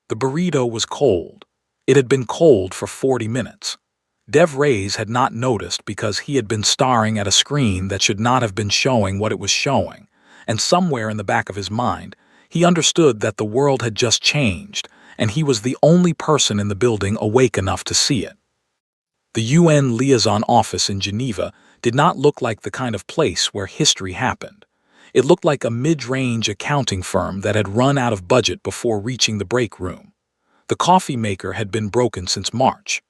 The burrito was cold. It had been cold for 40 minutes. Dev Reyes had not noticed because he had been staring at a screen that should not have been showing what it was showing, and somewhere in the back of his mind, he understood that the world had just changed, and he was the only person in the building awake enough to see it. The UN liaison office in Geneva did not look like the kind of place where history happened. It looked like a mid-range accounting firm that had run out of budget before reaching the break room. The coffee maker had been broken since March.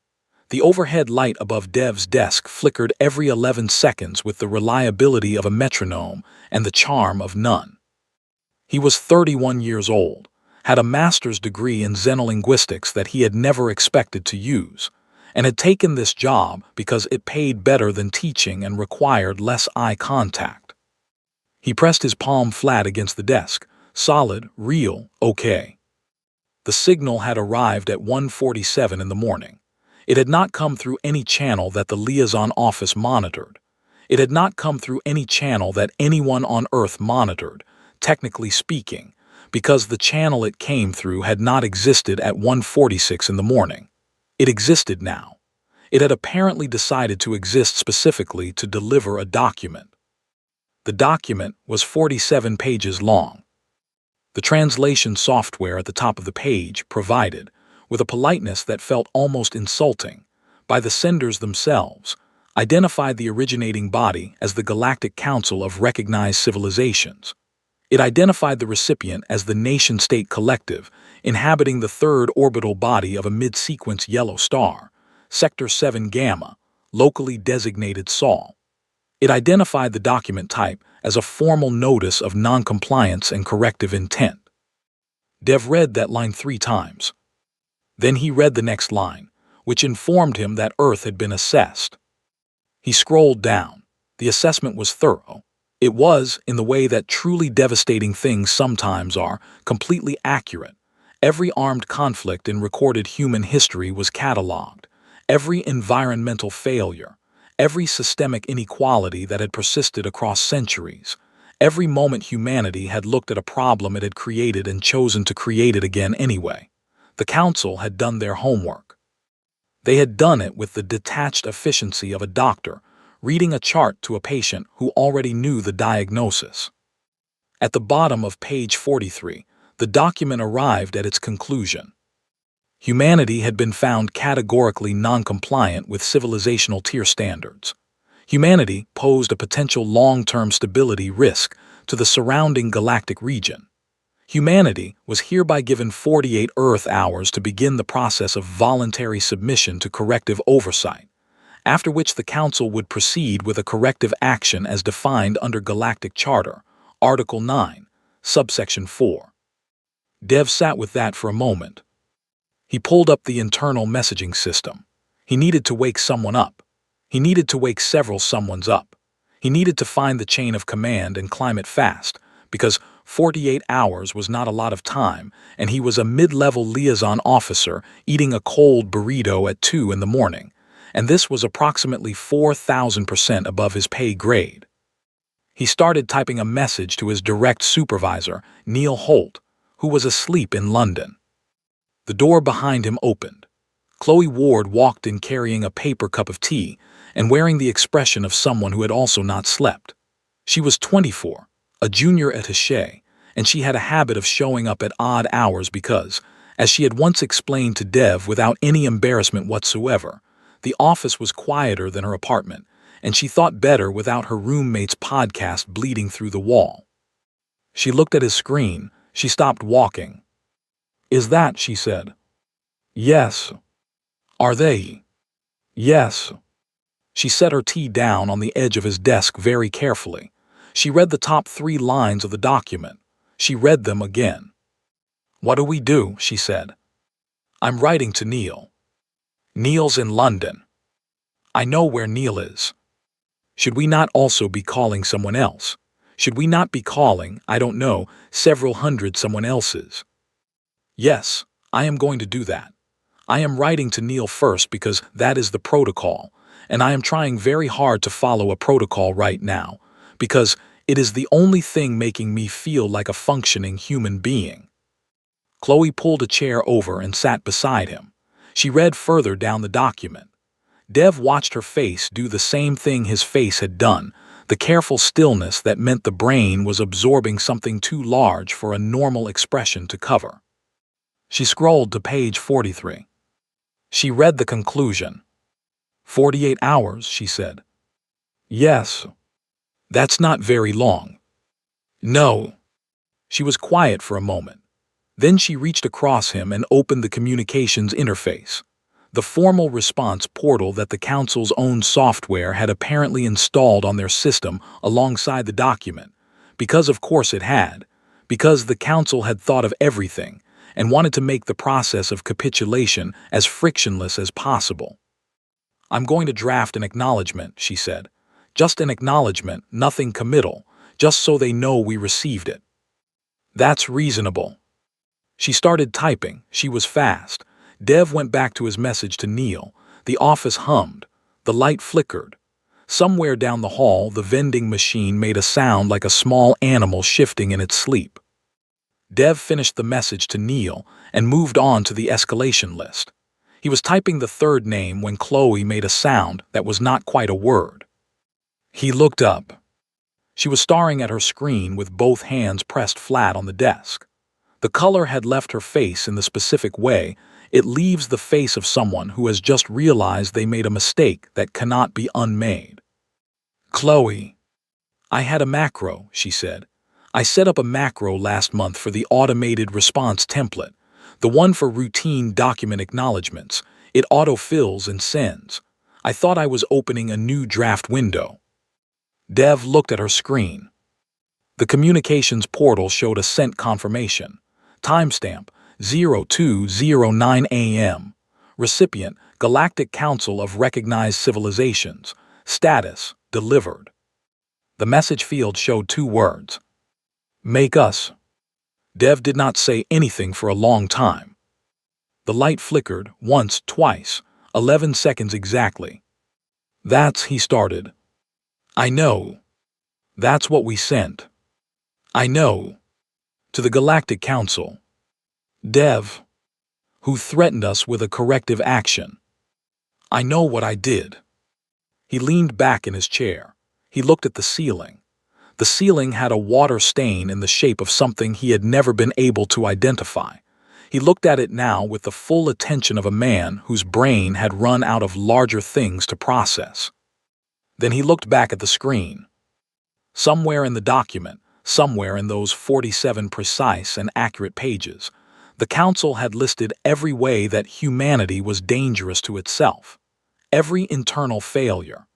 The overhead light above Dev's desk flickered every 11 seconds with the reliability of a metronome and the charm of none. He was 31 years old, had a master's degree in xenolinguistics that he had never expected to use, and had taken this job because it paid better than teaching and required less eye contact. He pressed his palm flat against the desk, solid, real, okay. The signal had arrived at 1:47 in the morning. It had not come through any channel that the liaison office monitored. It had not come through any channel that anyone on Earth monitored, technically speaking, because the channel it came through had not existed at 1:46 in the morning. It existed now. It had apparently decided to exist specifically to deliver a document. The document was 47 pages long. The translation software at the top of the page provided, with a politeness that felt almost insulting, by the senders themselves, identified the originating body as the Galactic Council of Recognized Civilizations. It identified the recipient as the nation-state collective inhabiting the third orbital body of a mid-sequence yellow star, Sector 7 Gamma, locally designated Sol. It identified the document type as a formal notice of noncompliance and corrective intent. Dev read that line 3 times. Then he read the next line, which informed him that Earth had been assessed. He scrolled down. The assessment was thorough. It was, in the way that truly devastating things sometimes are, completely accurate. Every armed conflict in recorded human history was catalogued. Every environmental failure, every systemic inequality that had persisted across centuries, every moment humanity had looked at a problem it had created and chosen to create it again anyway. The Council had done their homework. They had done it with the detached efficiency of a doctor reading a chart to a patient who already knew the diagnosis. At the bottom of page 43, the document arrived at its conclusion. Humanity had been found categorically non-compliant with civilizational tier standards. Humanity posed a potential long-term stability risk to the surrounding galactic region. Humanity was hereby given 48 Earth hours to begin the process of voluntary submission to corrective oversight, after which the Council would proceed with a corrective action as defined under Galactic Charter, Article 9, Subsection 4. Dev sat with that for a moment. He pulled up the internal messaging system. He needed to wake someone up. He needed to wake several someones up. He needed to find the chain of command and climb it fast, because 48 hours was not a lot of time, and he was a mid-level liaison officer eating a cold burrito at 2 in the morning, and this was approximately 4,000% above his pay grade. He started typing a message to his direct supervisor, Neil Holt, who was asleep in London. The door behind him opened. Chloe Ward walked in carrying a paper cup of tea and wearing the expression of someone who had also not slept. She was 24, a junior attaché, and she had a habit of showing up at odd hours because, as she had once explained to Dev without any embarrassment whatsoever, the office was quieter than her apartment, and she thought better without her roommate's podcast bleeding through the wall. She looked at his screen. She stopped walking. "Is that?" she said. "Yes." "Are they?" "Yes." She set her tea down on the edge of his desk very carefully. She read the top 3 lines of the document. She read them again. "What do we do?" she said. "I'm writing to Neil. Neil's in London. I know where Neil is. Should we not also be calling someone else? Should we not be calling, I don't know, several hundred someone else's? Yes, I am going to do that. I am writing to Neil first because that is the protocol, and I am trying very hard to follow a protocol right now, because it is the only thing making me feel like a functioning human being. Chloe pulled a chair over and sat beside him. She read further down the document. Dev watched her face do the same thing his face had done, the careful stillness that meant the brain was absorbing something too large for a normal expression to cover. She scrolled to page 43. She read the conclusion. 48 hours, she said. Yes. That's not very long. No. She was quiet for a moment. Then she reached across him and opened the communications interface, the formal response portal that the council's own software had apparently installed on their system alongside the document, because of course it had, because the council had thought of everything and wanted to make the process of capitulation as frictionless as possible. I'm going to draft an acknowledgement, she said. Just an acknowledgement, nothing committal, just so they know we received it. That's reasonable. She started typing. She was fast. Dev went back to his message to Neil. The office hummed. The light flickered. Somewhere down the hall, the vending machine made a sound like a small animal shifting in its sleep. Dev finished the message to Neil and moved on to the escalation list. He was typing the third name when Chloe made a sound that was not quite a word. He looked up. She was staring at her screen with both hands pressed flat on the desk. The color had left her face in the specific way it leaves the face of someone who has just realized they made a mistake that cannot be unmade. Chloe. I had a macro, she said. I set up a macro last month for the automated response template, the one for routine document acknowledgements. It autofills and sends. I thought I was opening a new draft window. Dev looked at her screen. The communications portal showed a sent confirmation. Timestamp 0209 AM. Recipient Galactic Council of Recognized Civilizations. Status delivered. The message field showed 2 words. Make us. Dev did not say anything for a long time. The light flickered once, twice, 11 seconds exactly. That's, he started. I know. That's what we sent. I know. To the Galactic Council. Dev. Who threatened us with a corrective action. I know what I did. He leaned back in his chair. He looked at the ceiling. The ceiling had a water stain in the shape of something he had never been able to identify. He looked at it now with the full attention of a man whose brain had run out of larger things to process. Then he looked back at the screen. Somewhere in the document, somewhere in those 47 precise and accurate pages, the council had listed every way that humanity was dangerous to itself, every internal failure,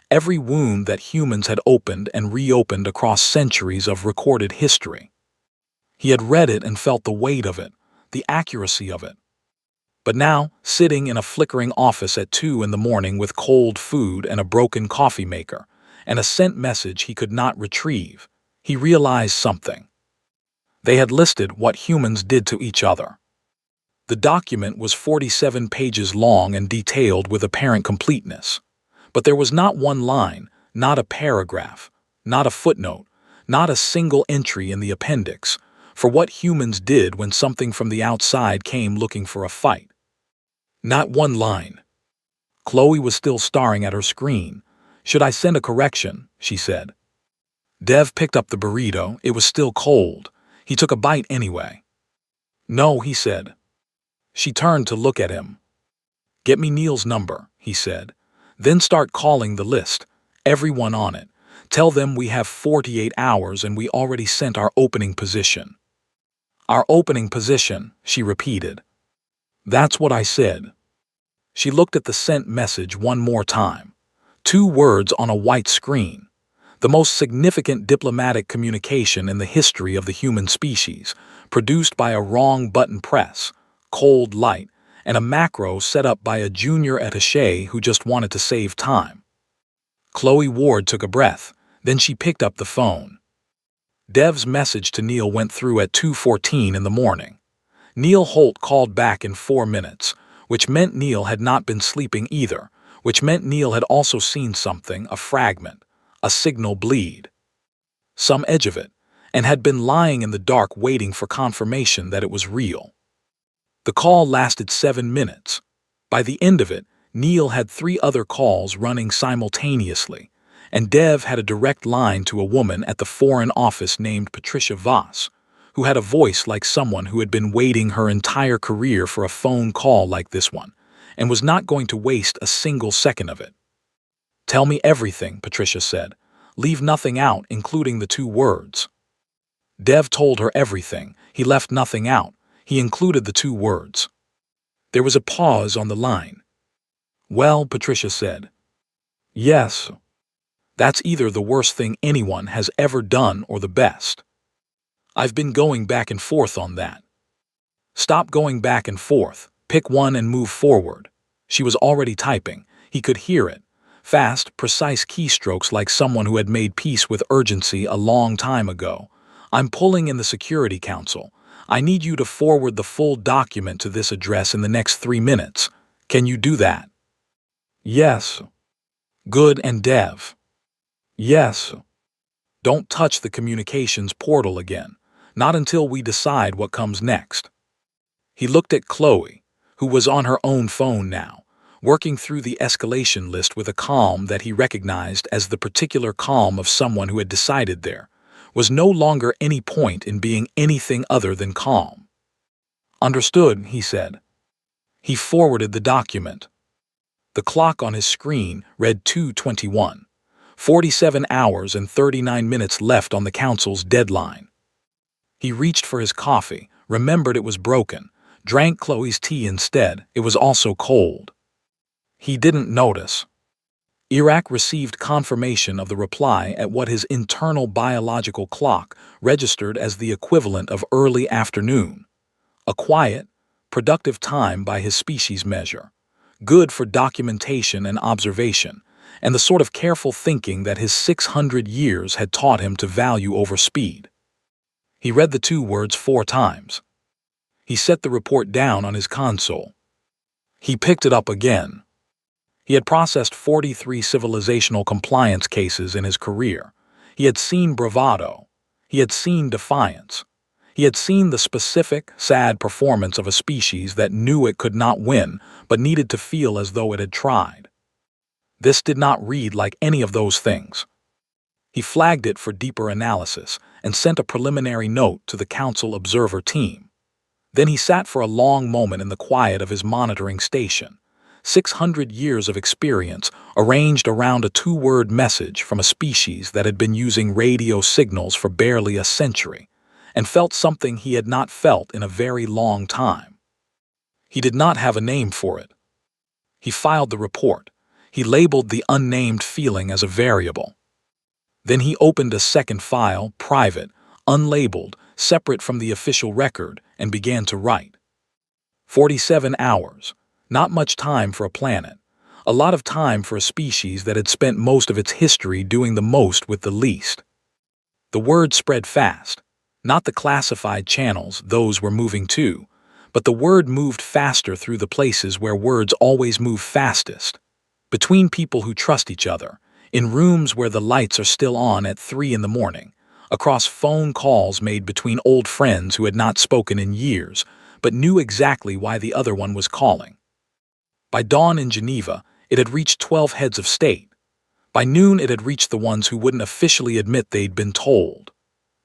every wound that humans had opened and reopened across centuries of recorded history. He had read it and felt the weight of it, the accuracy of it. But now, sitting in a flickering office at 2 in the morning with cold food and a broken coffee maker, and a sent message he could not retrieve, he realized something. They had listed what humans did to each other. The document was 47 pages long and detailed with apparent completeness. But there was not one line, not a paragraph, not a footnote, not a single entry in the appendix, for what humans did when something from the outside came looking for a fight. Not one line. Chloe was still staring at her screen. Should I send a correction? She said. Dev picked up the burrito. It was still cold. He took a bite anyway. No, he said. She turned to look at him. Get me Neil's number, he said. Then start calling the list, everyone on it. Tell them we have 48 hours and we already sent our opening position. Our opening position, she repeated. That's what I said. She looked at the sent message one more time. 2 words on a white screen. The most significant diplomatic communication in the history of the human species, produced by a wrong button press, cold light, and a macro set up by a junior attaché who just wanted to save time. Chloe Ward took a breath, then she picked up the phone. Dev's message to Neil went through at 2:14 in the morning. Neil Holt called back in 4 minutes, which meant Neil had not been sleeping either, which meant Neil had also seen something, a fragment, a signal bleed. Some edge of it, and had been lying in the dark waiting for confirmation that it was real. The call lasted 7 minutes. By the end of it, Neil had 3 other calls running simultaneously, and Dev had a direct line to a woman at the Foreign Office named Patricia Voss, who had a voice like someone who had been waiting her entire career for a phone call like this one, and was not going to waste a single second of it. "Tell me everything," Patricia said. "Leave nothing out, including the 2 words." Dev told her everything. He left nothing out. He included the 2 words. There was a pause on the line. "Well," Patricia said. "Yes. That's either the worst thing anyone has ever done or the best. I've been going back and forth on that." "Stop going back and forth. Pick one and move forward." She was already typing. He could hear it. Fast, precise keystrokes like someone who had made peace with urgency a long time ago. "I'm pulling in the Security Council. I need you to forward the full document to this address in the next 3 minutes. Can you do that?" "Yes." "Good, and Dev?" "Yes." "Don't touch the communications portal again. Not until we decide what comes next." He looked at Chloe, who was on her own phone now, working through the escalation list with a calm that he recognized as the particular calm of someone who had decided there was no longer any point in being anything other than calm. "Understood," he said. He forwarded the document. The clock on his screen read 2:21. 47 hours and 39 minutes left on the council's deadline. He reached for his coffee, remembered it was broken, drank Chloe's tea instead. It was also cold. He didn't notice. Iraq received confirmation of the reply at what his internal biological clock registered as the equivalent of early afternoon. A quiet, productive time by his species measure, good for documentation and observation, and the sort of careful thinking that his 600 years had taught him to value over speed. He read the 2 words 4 times. He set the report down on his console. He picked it up again. He had processed 43 civilizational compliance cases in his career. He had seen bravado. He had seen defiance. He had seen the specific, sad performance of a species that knew it could not win, but needed to feel as though it had tried. This did not read like any of those things. He flagged it for deeper analysis and sent a preliminary note to the Council Observer team. Then he sat for a long moment in the quiet of his monitoring station. 600 years of experience arranged around a 2-word message from a species that had been using radio signals for barely a century, and felt something he had not felt in a very long time. He did not have a name for it. He filed the report. He labeled the unnamed feeling as a variable. Then he opened a second file, private, unlabeled, separate from the official record, and began to write. 47 hours. Not much time for a planet. A lot of time for a species that had spent most of its history doing the most with the least. The word spread fast. Not the classified channels, those were moving too, but the word moved faster through the places where words always move fastest. Between people who trust each other, in rooms where the lights are still on at 3 in the morning, across phone calls made between old friends who had not spoken in years, but knew exactly why the other one was calling. By dawn in Geneva, it had reached 12 heads of state. By noon, it had reached the ones who wouldn't officially admit they'd been told.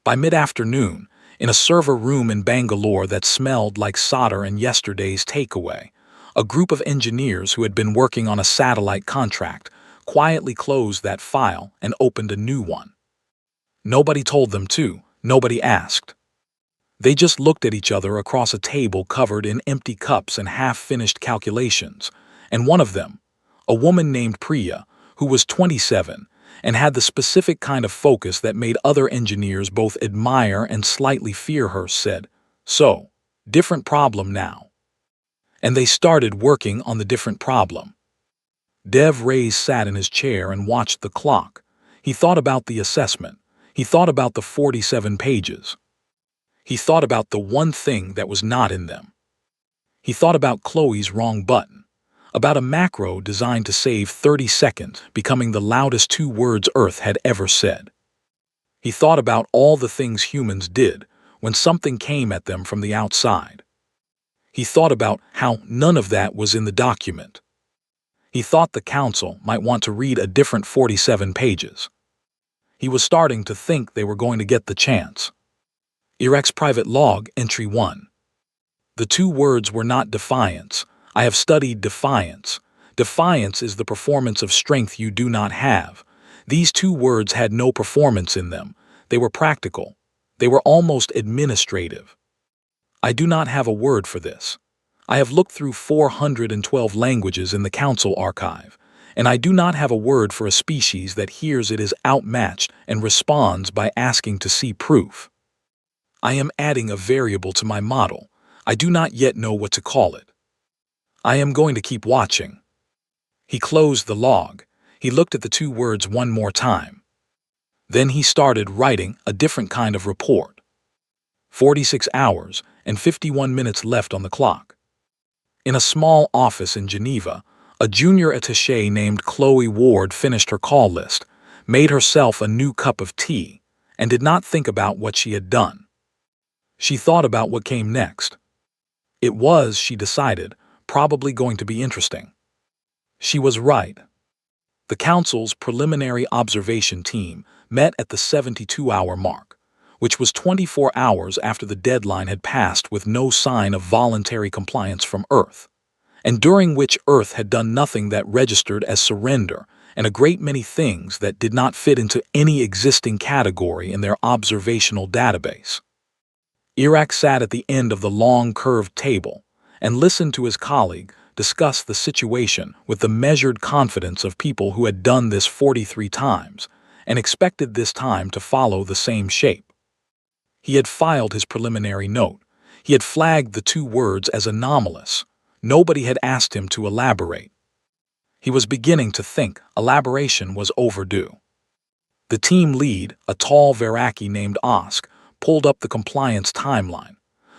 By mid-afternoon, in a server room in Bangalore that smelled like solder and yesterday's takeaway, a group of engineers who had been working on a satellite contract quietly closed that file and opened a new one. Nobody told them to, nobody asked. They just looked at each other across a table covered in empty cups and half-finished calculations, and one of them, a woman named Priya, who was 27 and had the specific kind of focus that made other engineers both admire and slightly fear her, said, "So, different problem now." And they started working on the different problem. Dev Reyes sat in his chair and watched the clock. He thought about the assessment. He thought about the 47 pages. He thought about the one thing that was not in them. He thought about Chloe's wrong button, about a macro designed to save 30 seconds becoming the loudest 2 words Earth had ever said. He thought about all the things humans did when something came at them from the outside. He thought about how none of that was in the document. He thought the council might want to read a different 47 pages. He was starting to think they were going to get the chance. Iraq's private log, entry 1. The two words were not defiance. I have studied defiance. Defiance is the performance of strength you do not have. These two words had no performance in them. They were practical. They were almost administrative. I do not have a word for this. I have looked through 412 languages in the council archive, and I do not have a word for a species that hears it is outmatched and responds by asking to see proof. I am adding a variable to my model. I do not yet know what to call it. I am going to keep watching. He closed the log. He looked at the two words one more time. Then he started writing a different kind of report. 46 hours and 51 minutes left on the clock. In a small office in Geneva, a junior attaché named Chloe Ward finished her call list, made herself a new cup of tea, and did not think about what she had done. She thought about what came next. It was, she decided, probably going to be interesting. She was right. The council's preliminary observation team met at the 72-hour mark, which was 24 hours after the deadline had passed with no sign of voluntary compliance from Earth, and during which Earth had done nothing that registered as surrender and a great many things that did not fit into any existing category in their observational database. Iraq sat at the end of the long curved table and listened to his colleague discuss the situation with the measured confidence of people who had done this 43 times and expected this time to follow the same shape. He had filed his preliminary note. He had flagged the two words as anomalous. Nobody had asked him to elaborate. He was beginning to think elaboration was overdue. The team lead, a tall Veraki named Osk, pulled up the compliance timeline.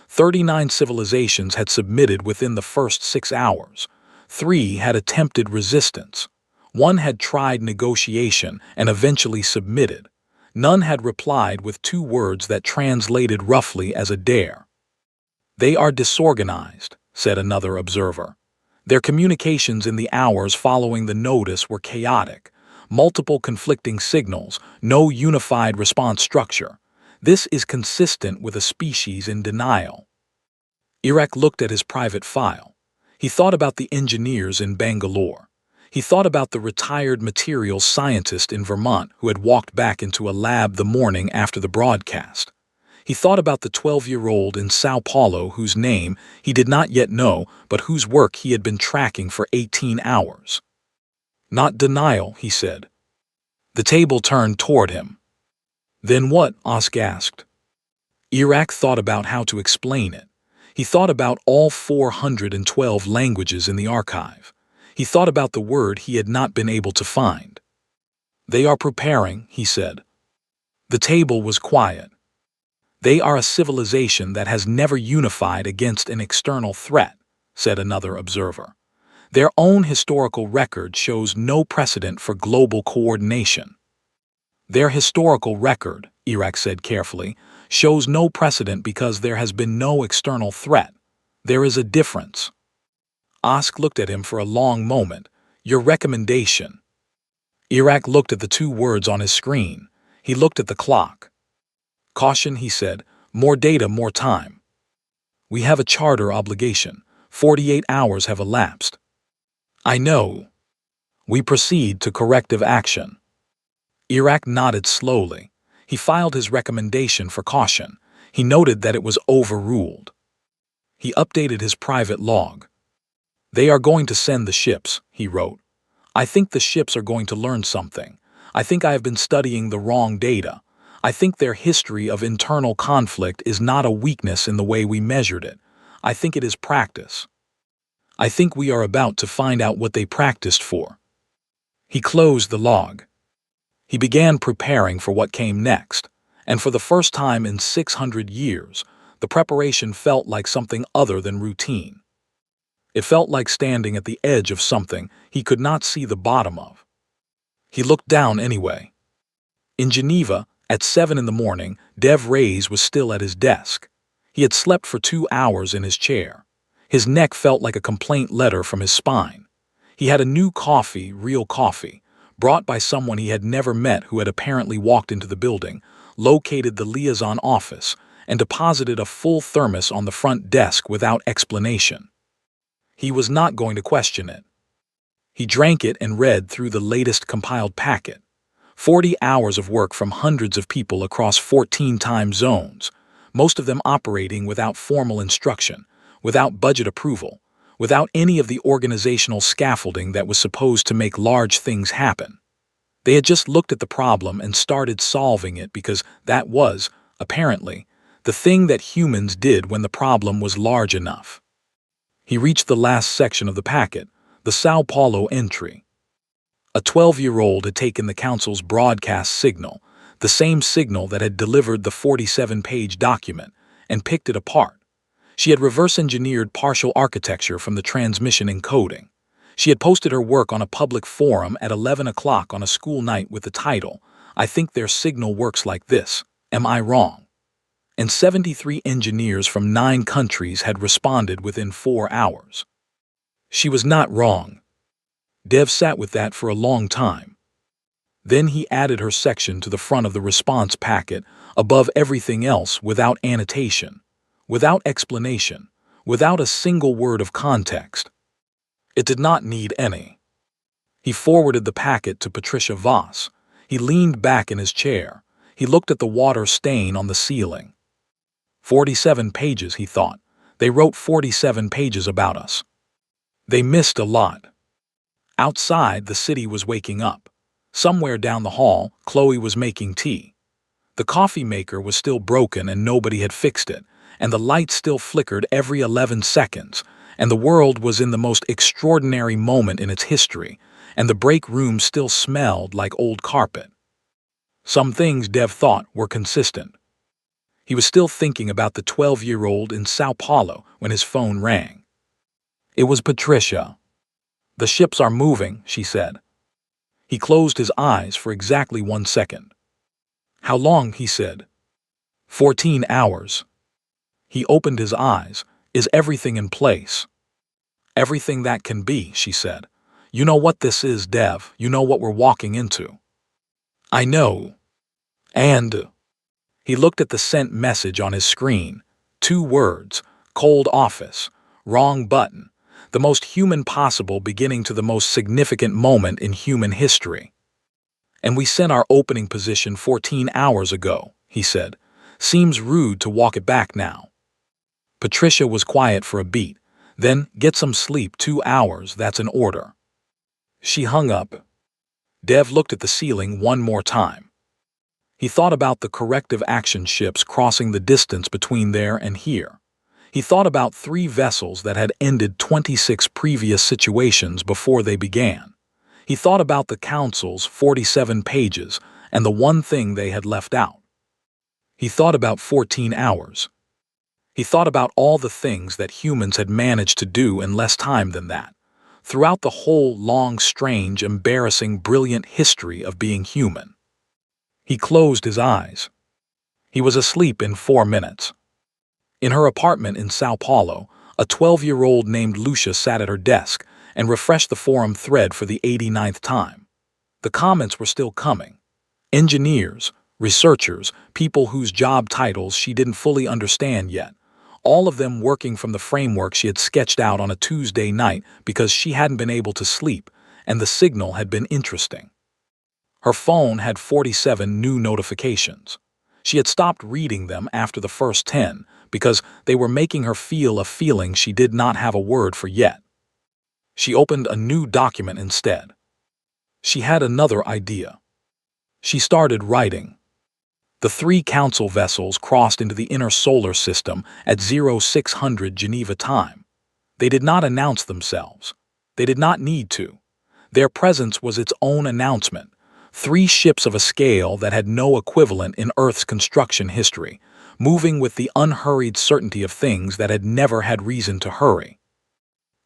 39 civilizations had submitted within the first 6 hours. 3 had attempted resistance. 1 had tried negotiation and eventually submitted. None had replied with two words that translated roughly as a dare. They are disorganized, said another observer. Their communications in the hours following the notice were chaotic. Multiple conflicting signals, no unified response structure. This is consistent with a species in denial. Iraq looked at his private file. He thought about the engineers in Bangalore. He thought about the retired materials scientist in Vermont who had walked back into a lab the morning after the broadcast. He thought about the 12-year-old in Sao Paulo whose name he did not yet know but whose work he had been tracking for 18 hours. Not denial, he said. The table turned toward him. Then what? Osk asked. Iraq thought about how to explain it. He thought about all 412 languages in the archive. He thought about the word he had not been able to find. They are preparing, he said. The table was quiet. They are a civilization that has never unified against an external threat, said another observer. Their own historical record shows no precedent for global coordination. Their historical record, Iraq said carefully, shows no precedent because there has been no external threat. There is a difference. Osk looked at him for a long moment. Your recommendation. Iraq looked at the two words on his screen. He looked at the clock. Caution, he said. More data, more time. We have a charter obligation. 48 hours have elapsed. I know. We proceed to corrective action. Iraq nodded slowly. He filed his recommendation for caution. He noted that it was overruled. He updated his private log. They are going to send the ships, he wrote. I think the ships are going to learn something. I think I have been studying the wrong data. I think their history of internal conflict is not a weakness in the way we measured it. I think it is practice. I think we are about to find out what they practiced for. He closed the log. He began preparing for what came next, and for the first time in 600 years, the preparation felt like something other than routine. It felt like standing at the edge of something he could not see the bottom of. He looked down anyway. In Geneva, at 7 in the morning, Dev Reyes was still at his desk. He had slept for 2 hours in his chair. His neck felt like a complaint letter from his spine. He had a new coffee, real coffee, brought by someone he had never met who had apparently walked into the building, located the liaison office, and deposited a full thermos on the front desk without explanation. He was not going to question it. He drank it and read through the latest compiled packet. 40 hours of work from hundreds of people across 14 time zones, most of them operating without formal instruction, without budget approval, without any of the organizational scaffolding that was supposed to make large things happen. They had just looked at the problem and started solving it because that was, apparently, the thing that humans did when the problem was large enough. He reached the last section of the packet, the Sao Paulo entry. A 12-year-old had taken the council's broadcast signal, the same signal that had delivered the 47-page document, and picked it apart. She had reverse-engineered partial architecture from the transmission encoding. She had posted her work on a public forum at 11 o'clock on a school night with the title, "I think their signal works like this. Am I wrong?" And 73 engineers from 9 countries had responded within 4 hours. She was not wrong. Dev sat with that for a long time. Then he added her section to the front of the response packet, above everything else, without annotation, without explanation, without a single word of context. It did not need any. He forwarded the packet to Patricia Voss. He leaned back in his chair. He looked at the water stain on the ceiling. 47 pages, he thought. They wrote 47 pages about us. They missed a lot. Outside, the city was waking up. Somewhere down the hall, Chloe was making tea. The coffee maker was still broken and nobody had fixed it, and the light still flickered every 11 seconds, and the world was in the most extraordinary moment in its history, and the break room still smelled like old carpet. Some things, Dev thought, were consistent. He was still thinking about the 12-year-old in Sao Paulo when his phone rang. It was Patricia. "The ships are moving," she said. He closed his eyes for exactly 1 second. "How long?" he said. 14 hours. He opened his eyes. "Is everything in place?" "Everything that can be," she said. "You know what this is, Dev. You know what we're walking into." "I know." And he looked at the sent message on his screen. 2 words, "Cold office, wrong button." The most human possible beginning to the most significant moment in human history. "And we sent our opening position 14 hours ago," he said. "Seems rude to walk it back now." Patricia was quiet for a beat. Then, "Get some sleep, 2 hours, that's an order." She hung up. Dev looked at the ceiling one more time. He thought about the corrective action ships crossing the distance between there and here. He thought about 3 vessels that had ended 26 previous situations before they began. He thought about the council's 47 pages and the one thing they had left out. He thought about 14 hours. He thought about all the things that humans had managed to do in less time than that, throughout the whole long, strange, embarrassing, brilliant history of being human. He closed his eyes. He was asleep in 4 minutes. In her apartment in Sao Paulo, a 12-year-old named Lucia sat at her desk and refreshed the forum thread for the 89th time. The comments were still coming. Engineers, researchers, people whose job titles she didn't fully understand yet, all of them working from the framework she had sketched out on a Tuesday night because she hadn't been able to sleep, and the signal had been interesting. Her phone had 47 new notifications. She had stopped reading them after the first 10 because they were making her feel a feeling she did not have a word for yet. She opened a new document instead. She had another idea. She started writing. The 3 council vessels crossed into the inner solar system at 0600 Geneva time. They did not announce themselves. They did not need to. Their presence was its own announcement. 3 ships of a scale that had no equivalent in Earth's construction history, moving with the unhurried certainty of things that had never had reason to hurry.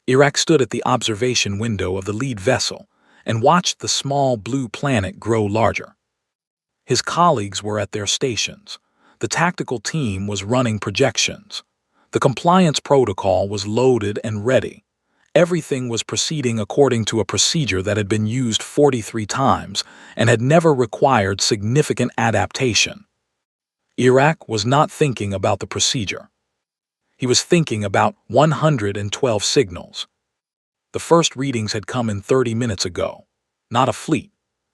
Iraq stood at the observation window of the lead vessel and watched the small blue planet grow larger. His colleagues were at their stations. The tactical team was running projections. The compliance protocol was loaded and ready. Everything was proceeding according to a procedure that had been used 43 times and had never required significant adaptation. Iraq was not thinking about the procedure. He was thinking about 112 signals. The first readings had come in 30 minutes ago. Not a fleet,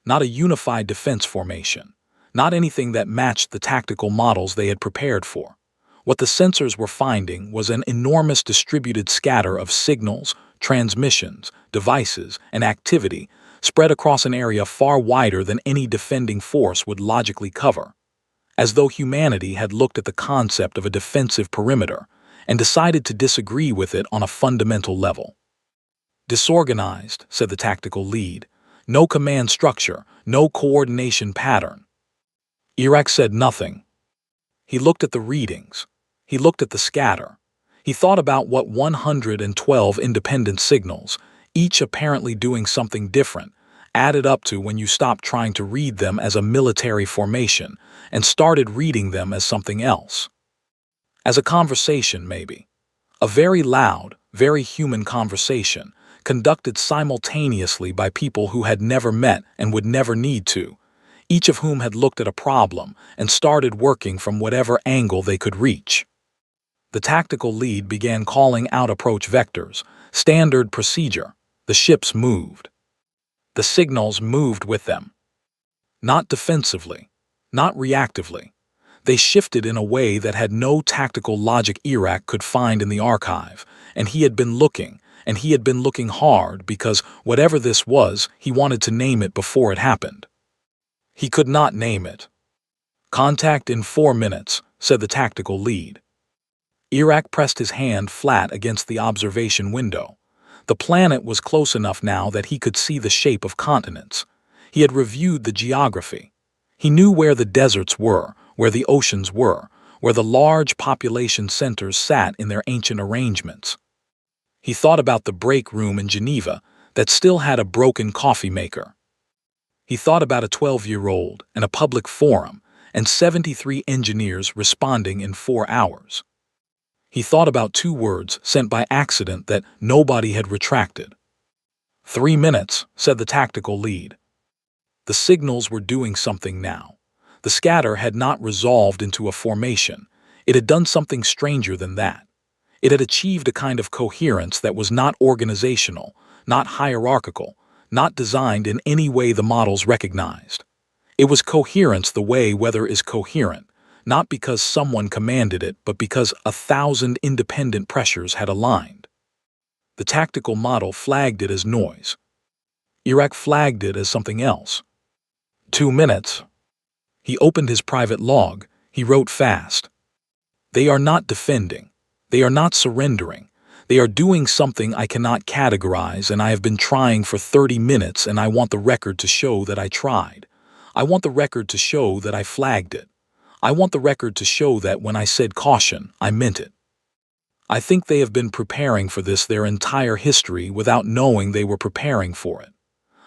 not a unified defense formation, not anything that matched the tactical models they had prepared for. What the sensors were finding was an enormous distributed scatter of signals, transmissions, devices, and activity spread across an area far wider than any defending force would logically cover, as though humanity had looked at the concept of a defensive perimeter and decided to disagree with it on a fundamental level. Disorganized, said the tactical lead. No command structure, no coordination pattern. Iraq said nothing. He looked at the readings. He looked at the scatter. He thought about what 112 independent signals, each apparently doing something different, added up to when you stopped trying to read them as a military formation and started reading them as something else. As a conversation, maybe. A very loud, very human conversation, conducted simultaneously by people who had never met and would never need to, each of whom had looked at a problem and started working from whatever angle they could reach. The tactical lead began calling out approach vectors, standard procedure. The ships moved. The signals moved with them. Not defensively, not reactively. They shifted in a way that had no tactical logic Iraq could find in the archive, and he had been looking hard because whatever this was, he wanted to name it before it happened. He could not name it. Contact in 4 minutes, said the tactical lead. Iraq pressed his hand flat against the observation window. The planet was close enough now that he could see the shape of continents. He had reviewed the geography. He knew where the deserts were, where the oceans were, where the large population centers sat in their ancient arrangements. He thought about the break room in Geneva that still had a broken coffee maker. He thought about a 12-year-old and a public forum and 73 engineers responding in 4 hours. He thought about 2 words sent by accident that nobody had retracted. 3 minutes, said the tactical lead. The signals were doing something now. The scatter had not resolved into a formation. It had done something stranger than that. It had achieved a kind of coherence that was not organizational, not hierarchical, not designed in any way the models recognized. It was coherence the way weather is coherent, not because someone commanded it, but because 1,000 independent pressures had aligned. The tactical model flagged it as noise. Iraq flagged it as something else. 2 minutes. He opened his private log. He wrote fast. They are not defending. They are not surrendering. They are doing something I cannot categorize, and I have been trying for 30 minutes, and I want the record to show that I tried. I want the record to show that I flagged it. I want the record to show that when I said caution, I meant it. I think they have been preparing for this their entire history without knowing they were preparing for it.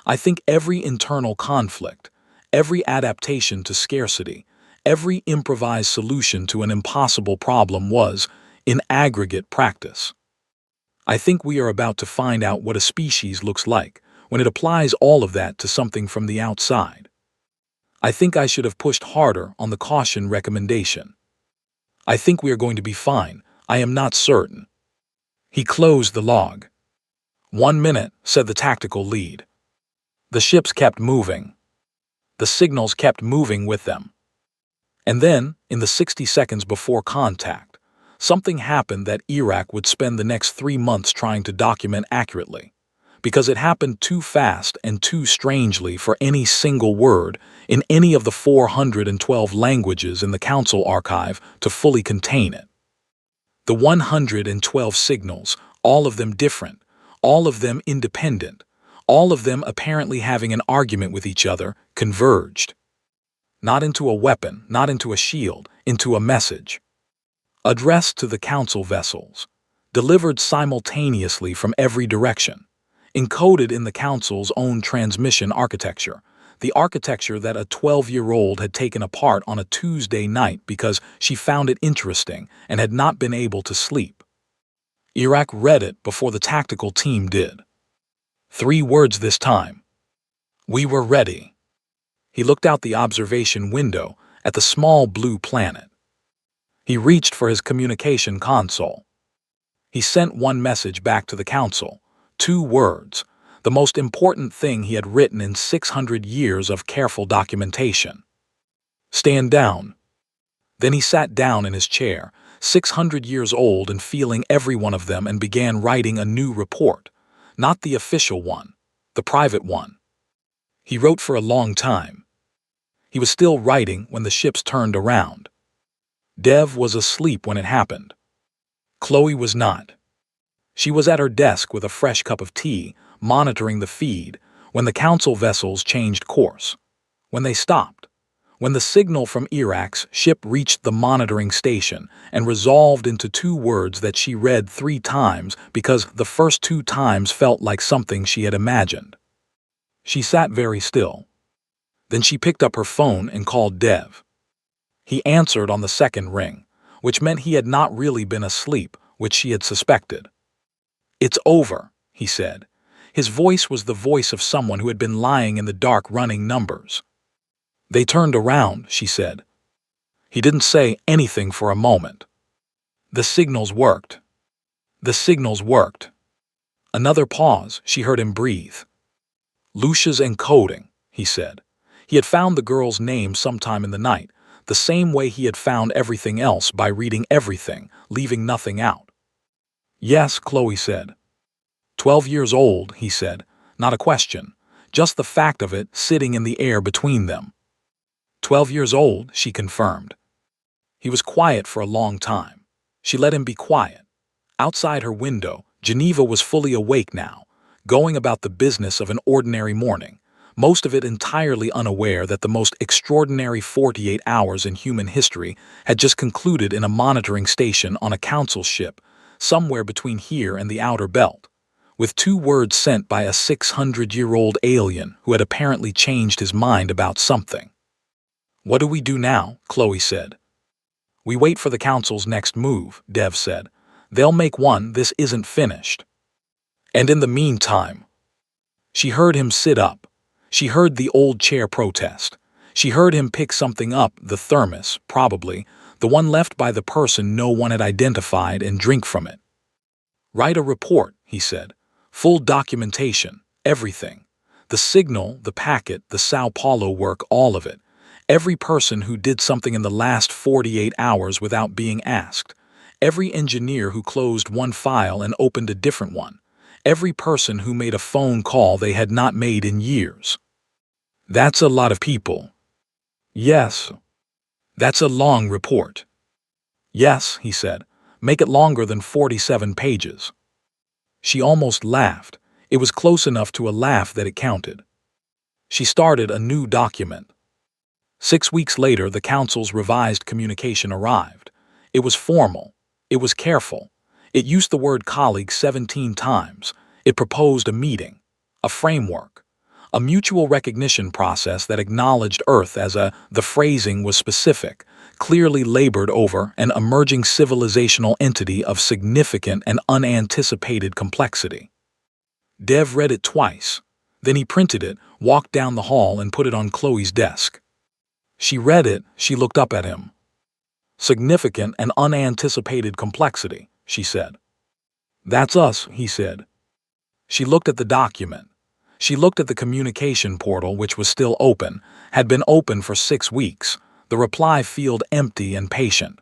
I think every internal conflict, every adaptation to scarcity, every improvised solution to an impossible problem was, in aggregate, practice. I think we are about to find out what a species looks like when it applies all of that to something from the outside. I think I should have pushed harder on the caution recommendation. I think we are going to be fine. I am not certain. He closed the log. 1 minute, said the tactical lead. The ships kept moving. The signals kept moving with them. And then, in the 60 seconds before contact, something happened that Iraq would spend the next 3 months trying to document accurately, because it happened too fast and too strangely for any single word in any of the 412 languages in the Council archive to fully contain it. The 112 signals, all of them different, all of them independent, all of them apparently having an argument with each other, converged. Not into a weapon, not into a shield, into a message. Addressed to the Council vessels, delivered simultaneously from every direction, encoded in the Council's own transmission architecture, the architecture that a 12-year-old had taken apart on a Tuesday night because she found it interesting and had not been able to sleep. Iraq read it before the tactical team did. 3 words this time. We were ready. He looked out the observation window at the small blue planet. He reached for his communication console. He sent one message back to the council. 2 words, the most important thing he had written in 600 years of careful documentation. Stand down. Then he sat down in his chair, 600 years old and feeling every one of them, and began writing a new report. Not the official one, the private one. He wrote for a long time. He was still writing when the ships turned around. Dev was asleep when it happened. Chloe was not. She was at her desk with a fresh cup of tea, monitoring the feed, when the council vessels changed course. When they stopped. When the signal from Iraq's ship reached the monitoring station and resolved into 2 words that she read 3 times because the first 2 times felt like something she had imagined. She sat very still. Then she picked up her phone and called Dev. He answered on the second ring, which meant he had not really been asleep, which she had suspected. It's over, he said. His voice was the voice of someone who had been lying in the dark running numbers. They turned around, she said. He didn't say anything for a moment. The signals worked. The signals worked. Another pause, she heard him breathe. Lucia's encoding, he said. He had found the girl's name sometime in the night, the same way he had found everything else, by reading everything, leaving nothing out. Yes, Chloe said. 12 years old, he said. Not a question, just the fact of it sitting in the air between them. 12 years old, she confirmed. He was quiet for a long time. She let him be quiet. Outside her window, Geneva was fully awake now, going about the business of an ordinary morning, most of it entirely unaware that the most extraordinary 48 hours in human history had just concluded in a monitoring station on a council ship, somewhere between here and the outer belt, with 2 words sent by a 600-year-old alien who had apparently changed his mind about something. What do we do now? Chloe said. We wait for the council's next move, Dev said. They'll make one. This isn't finished. And in the meantime, she heard him sit up. She heard the old chair protest. She heard him pick something up, the thermos, probably, the one left by the person no one had identified, and drink from it. Write a report, he said. Full documentation, everything. The signal, the packet, the Sao Paulo work, all of it. Every person who did something in the last 48 hours without being asked. Every engineer who closed one file and opened a different one. Every person who made a phone call they had not made in years. That's a lot of people. Yes. That's a long report. Yes, he said. Make it longer than 47 pages. She almost laughed. It was close enough to a laugh that it counted. She started a new document. 6 weeks later, the council's revised communication arrived. It was formal. It was careful. It used the word colleague 17 times. It proposed a meeting, a framework, a mutual recognition process that acknowledged Earth as the phrasing was specific, clearly labored over, an emerging civilizational entity of significant and unanticipated complexity. Dev read it twice. Then he printed it, walked down the hall, and put it on Chloe's desk. She read it. She looked up at him. Significant and unanticipated complexity, she said. That's us, he said. She looked at the document. She looked at the communication portal, which was still open, had been open for 6 weeks, the reply field empty and patient.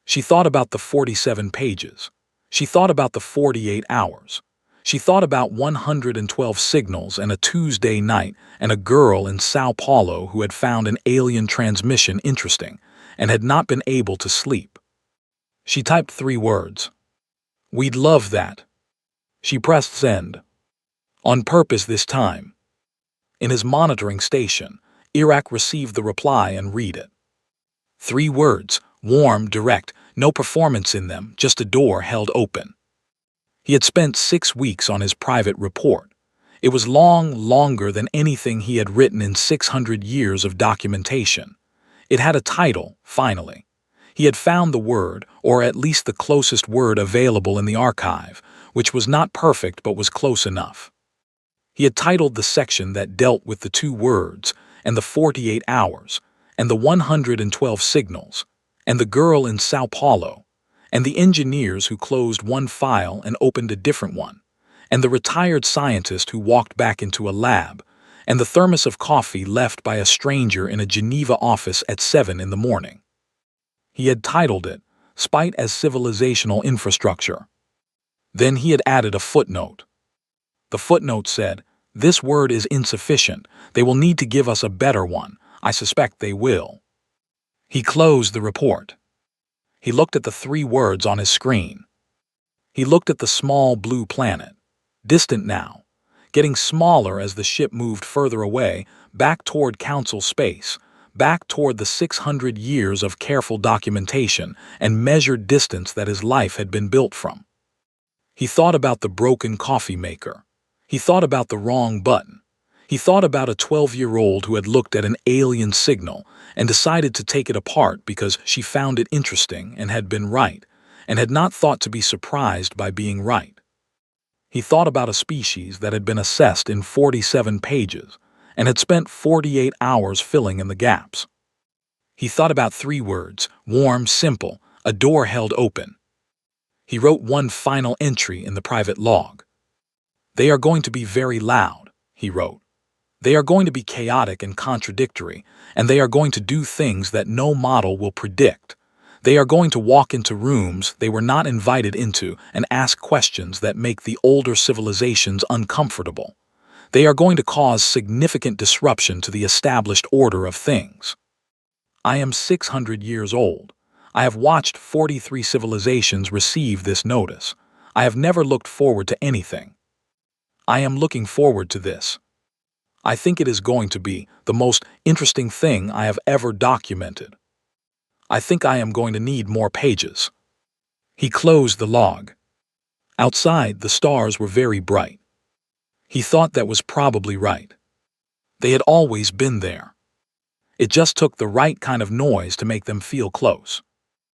She thought about the 47 pages. She thought about the 48 hours. She thought about 112 signals and a Tuesday night and a girl in Sao Paulo who had found an alien transmission interesting and had not been able to sleep. She typed 3 words. We'd love that. She pressed send. On purpose this time. In his monitoring station, Iraq received the reply and read it. 3 words, warm, direct, no performance in them, just a door held open. He had spent 6 weeks on his private report. It was longer than anything he had written in 600 years of documentation. It had a title, finally. He had found the word, or at least the closest word available in the archive, which was not perfect but was close enough. He had titled the section that dealt with the 2 words, and the 48 hours, and the 112 signals, and the girl in Sao Paulo, and the engineers who closed one file and opened a different one, and the retired scientist who walked back into a lab, and the thermos of coffee left by a stranger in a Geneva office at 7 in the morning. He had titled it, Spite as Civilizational Infrastructure. Then he had added a footnote. The footnote said, "This word is insufficient. They will need to give us a better one. I suspect they will." He closed the report. He looked at the 3 words on his screen. He looked at the small blue planet, distant now, getting smaller as the ship moved further away, back toward Council space, back toward the 600 years of careful documentation and measured distance that his life had been built from. He thought about the broken coffee maker. He thought about the wrong button. He thought about a 12-year-old who had looked at an alien signal and decided to take it apart because she found it interesting and had been right, and had not thought to be surprised by being right. He thought about a species that had been assessed in 47 pages and had spent 48 hours filling in the gaps. He thought about 3 words, warm, simple, a door held open. He wrote one final entry in the private log. "They are going to be very loud," he wrote. "They are going to be chaotic and contradictory, and they are going to do things that no model will predict. They are going to walk into rooms they were not invited into and ask questions that make the older civilizations uncomfortable. They are going to cause significant disruption to the established order of things. I am 600 years old. I have watched 43 civilizations receive this notice. I have never looked forward to anything. I am looking forward to this. I think it is going to be the most interesting thing I have ever documented. I think I am going to need more pages." He closed the log. Outside, the stars were very bright. He thought that was probably right. They had always been there. It just took the right kind of noise to make them feel close.